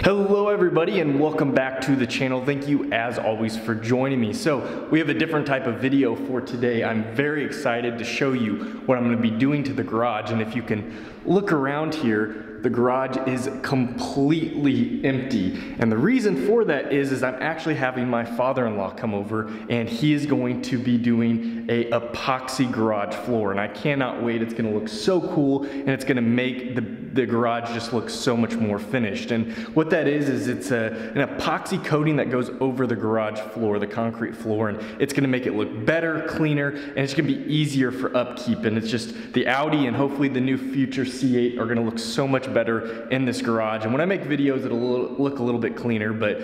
Hello everybody and welcome back to the channel. Thank you as always for joining me. So we have a different type of video for today. I'm very excited to show you what I'm going to be doing to the garage, and if you can look around here, the garage is completely empty. And the reason for that is I'm actually having my father-in-law come over, and he is going to be doing a epoxy garage floor, and I cannot wait. It's going to look so cool, and it's going to make the garage just look so much more finished. And what that is it's an epoxy coating that goes over the garage floor, the concrete floor, and it's going to make it look better, cleaner, and it's going to be easier for upkeep. And it's just the Audi and hopefully the new future C8 are going to look so much better in this garage. And when I make videos, it'll look a little bit cleaner, but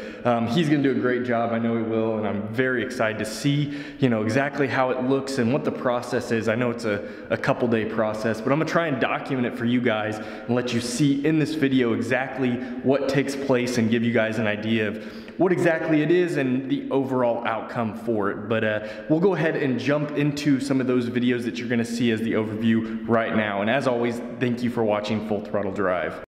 he's going to do a great job. I know he will, and I'm very excited to see, exactly how it looks and what the process is. I know it's a couple day process, but I'm going to try and document it for you guys and let you see in this video exactly what takes place and give you guys an idea of what exactly it is and the overall outcome for it. But we'll go ahead and jump into some of those videos that you're going to see as the overview right now. And as always, thank you for watching Full Throttle Drive.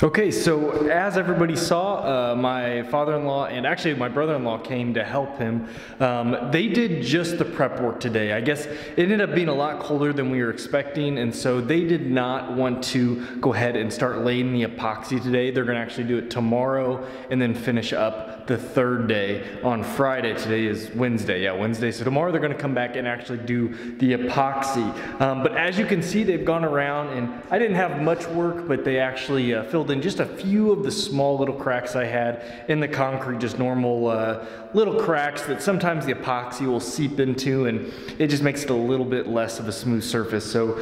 Okay, so as everybody saw, my father-in-law and actually my brother-in-law came to help him. They did just the prep work today. I guess it ended up being a lot colder than we were expecting, and so they did not want to go ahead and start laying the epoxy today. They're going to actually do it tomorrow and then finish up the third day on Friday. Today is Wednesday, yeah, Wednesday. So tomorrow they're going to come back and actually do the epoxy. But as you can see, they've gone around, and I didn't have much work, but they actually filled in just a few of the small little cracks I had in the concrete, just normal little cracks that sometimes the epoxy will seep into, and it just makes it a little bit less of a smooth surface. So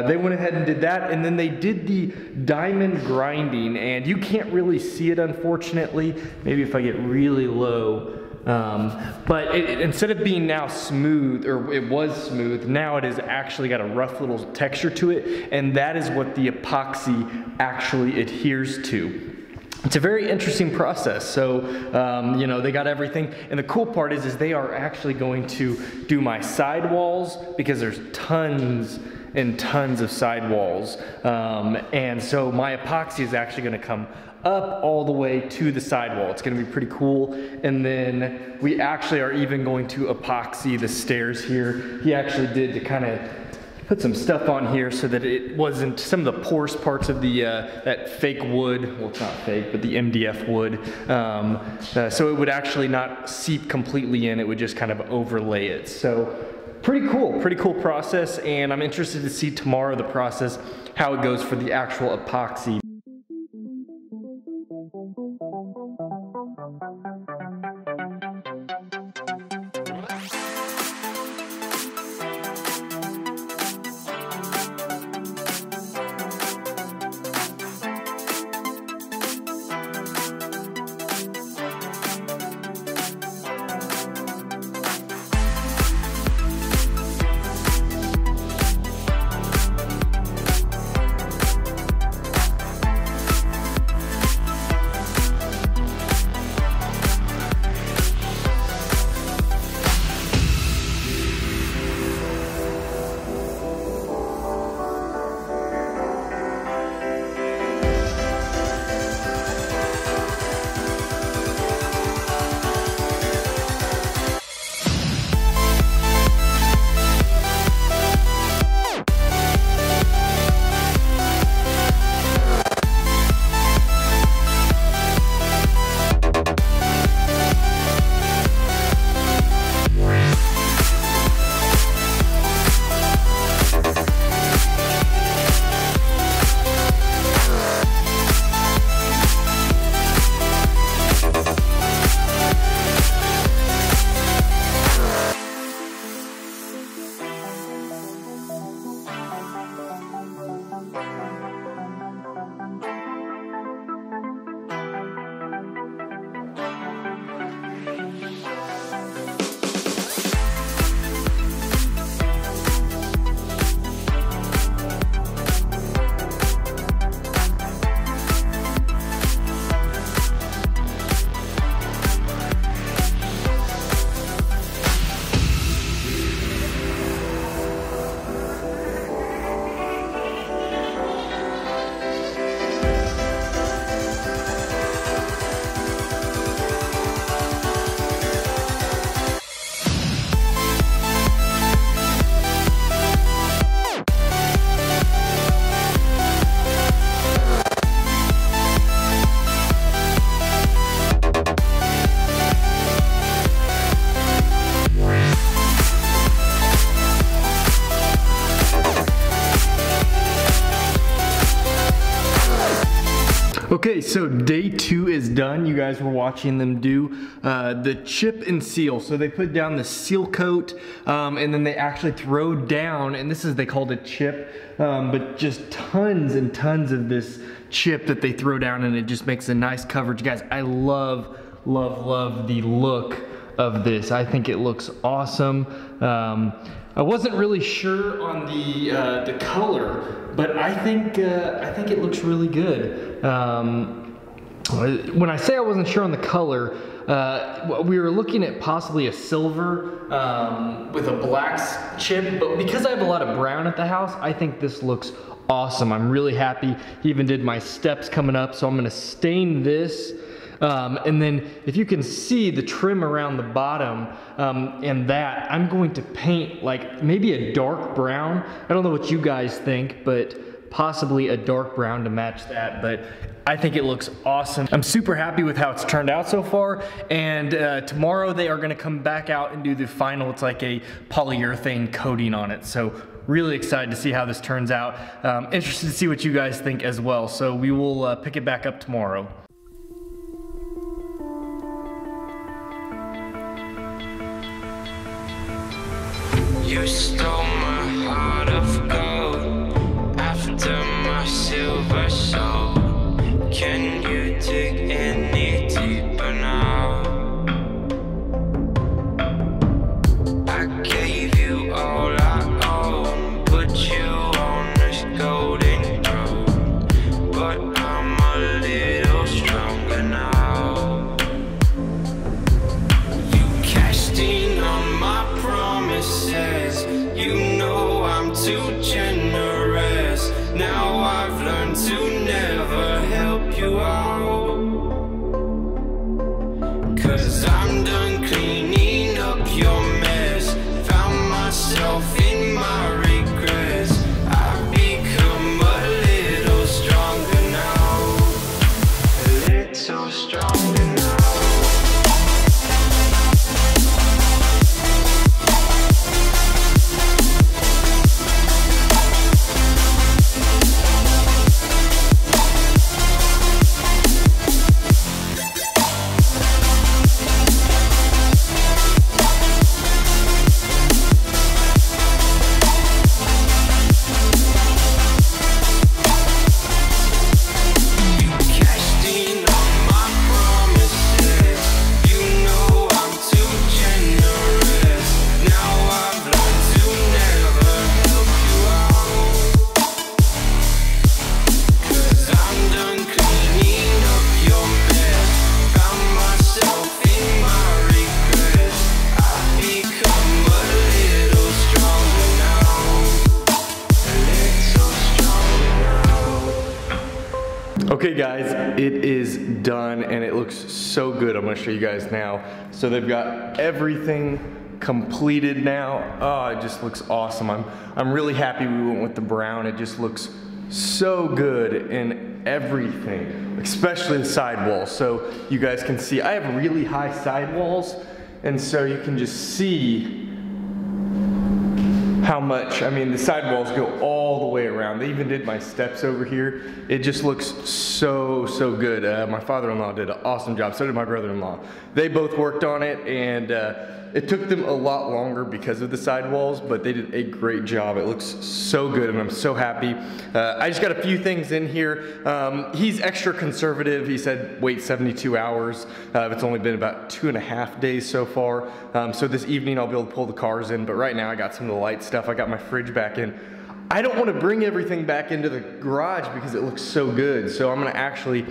they went ahead and did that, and then they did the diamond grinding, and you can't really see it, unfortunately. Maybe if I get really low. But instead of being now smooth, or it was smooth, now it has actually got a rough little texture to it, and that is what the epoxy actually adheres to. It's a very interesting process. So, they got everything. And the cool part is they are actually going to do my sidewalls, because there's tons and tons of sidewalls. And so my epoxy is actually gonna come up all the way to the sidewall. It's gonna be pretty cool. And then we actually are even going to epoxy the stairs here. He actually did to kind of put some stuff on here so that it wasn't some of the porous parts of the that fake wood. Well, it's not fake, but the MDF wood. So it would actually not seep completely in. It would just kind of overlay it. So pretty cool process. And I'm interested to see tomorrow the process, how it goes for the actual epoxy. Okay, so day 2 is done. You guys were watching them do the chip and seal. So they put down the seal coat, and then they actually throw down, and this is, they called it chip, but just tons and tons of this chip that they throw down, and it just makes a nice coverage. Guys, I love, love, love the look of this. I think it looks awesome. I wasn't really sure on the color, but I think it looks really good. When I say I wasn't sure on the color, we were looking at possibly a silver with a black chip, but because I have a lot of brown at the house, I think this looks awesome. I'm really happy. He even did my steps coming up, so I'm gonna stain this. And then if you can see the trim around the bottom and that, I'm going to paint like maybe a dark brown. I don't know what you guys think, but possibly a dark brown to match that. But I think it looks awesome. I'm super happy with how it's turned out so far. And tomorrow they are gonna come back out and do the final. It's like a polyurethane coating on it. So really excited to see how this turns out. Interested to see what you guys think as well. So we will pick it back up tomorrow. You stole my heart of gold after my silver soul. Can you dig any deeper now? I gave you all I own, put you on this golden throne, but I'm a little stronger now. You cashed in on my promises. You know I'm too generous. Now I've learned to never help you out, 'cause I'm done cleaning up your mess. Found myself in my regrets. I've become a little stronger now, a little stronger now. Okay guys, it is done and it looks so good. I'm gonna show you guys now. So they've got everything completed now. Oh, it just looks awesome. I'm really happy we went with the brown. It just looks so good in everything, especially the sidewalls. So you guys can see, I have really high sidewalls, and so you can just see how much, I mean, the sidewalls go all the way around. They even did my steps over here. It just looks so, so good. My father-in-law did an awesome job. So did my brother-in-law. They both worked on it, and it took them a lot longer because of the sidewalls, but they did a great job. It looks so good, and I'm so happy. I just got a few things in here. He's extra conservative. He said wait 72 hours. It's only been about 2.5 days so far. So this evening I'll be able to pull the cars in, but right now I got some of the light stuff. I got my fridge back in. I don't want to bring everything back into the garage because it looks so good. So I'm going to actually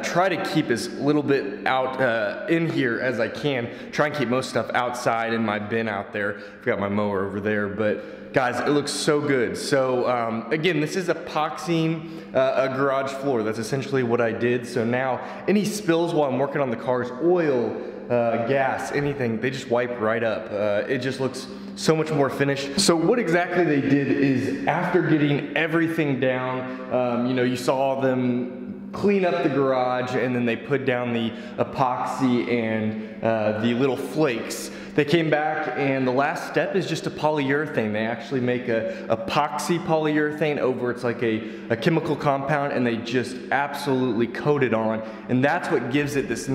try to keep as little bit out in here as I can. Try and keep most stuff outside in my bin out there. I've got my mower over there, but guys, it looks so good. So again, this is epoxying a garage floor. That's essentially what I did. So now any spills while I'm working on the cars, oil, gas, anything, they just wipe right up. It just looks so much more finished. So what exactly they did is, after getting everything down, you know, you saw them clean up the garage, and then they put down the epoxy and the little flakes. They came back, and the last step is just a polyurethane. They actually make a epoxy polyurethane over, it's like a chemical compound, and they just absolutely coat it on. And that's what gives it this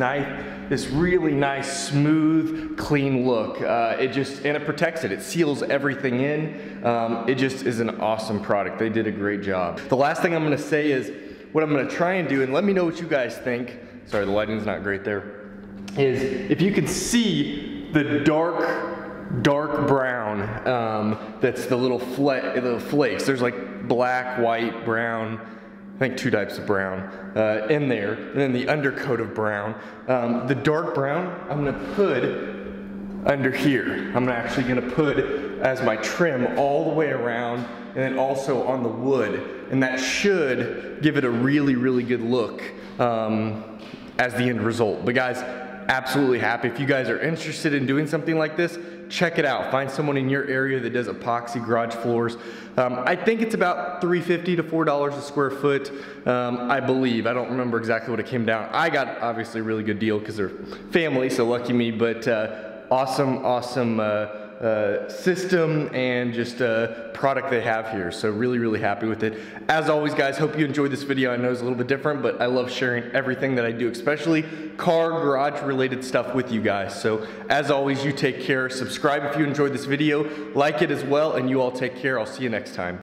really nice, smooth, clean look. And it protects it. It seals everything in. It just is an awesome product. They did a great job. The last thing I'm gonna say is, what I'm gonna try and do, and let me know what you guys think. Sorry, the lighting's not great there. Is if you can see the dark brown, that's the little flakes. There's like black, white, brown, I think 2 types of brown in there, and then the undercoat of brown. The dark brown I'm gonna put under here. I'm actually gonna put as my trim all the way around, and then also on the wood, and that should give it a really, really good look as the end result. But guys, absolutely happy. If you guys are interested in doing something like this, check it out. Find someone in your area that does epoxy garage floors. I think it's about $3.50 to $4 a square foot, I believe. I don't remember exactly what it came down. I got obviously a really good deal because they're family, so lucky me, but awesome system and just a product they have here. So really, really happy with it. As always, guys, hope you enjoyed this video. I know it's a little bit different, but I love sharing everything that I do, especially car garage related stuff with you guys. So as always, you take care. Subscribe if you enjoyed this video, like it as well, and you all take care. I'll see you next time.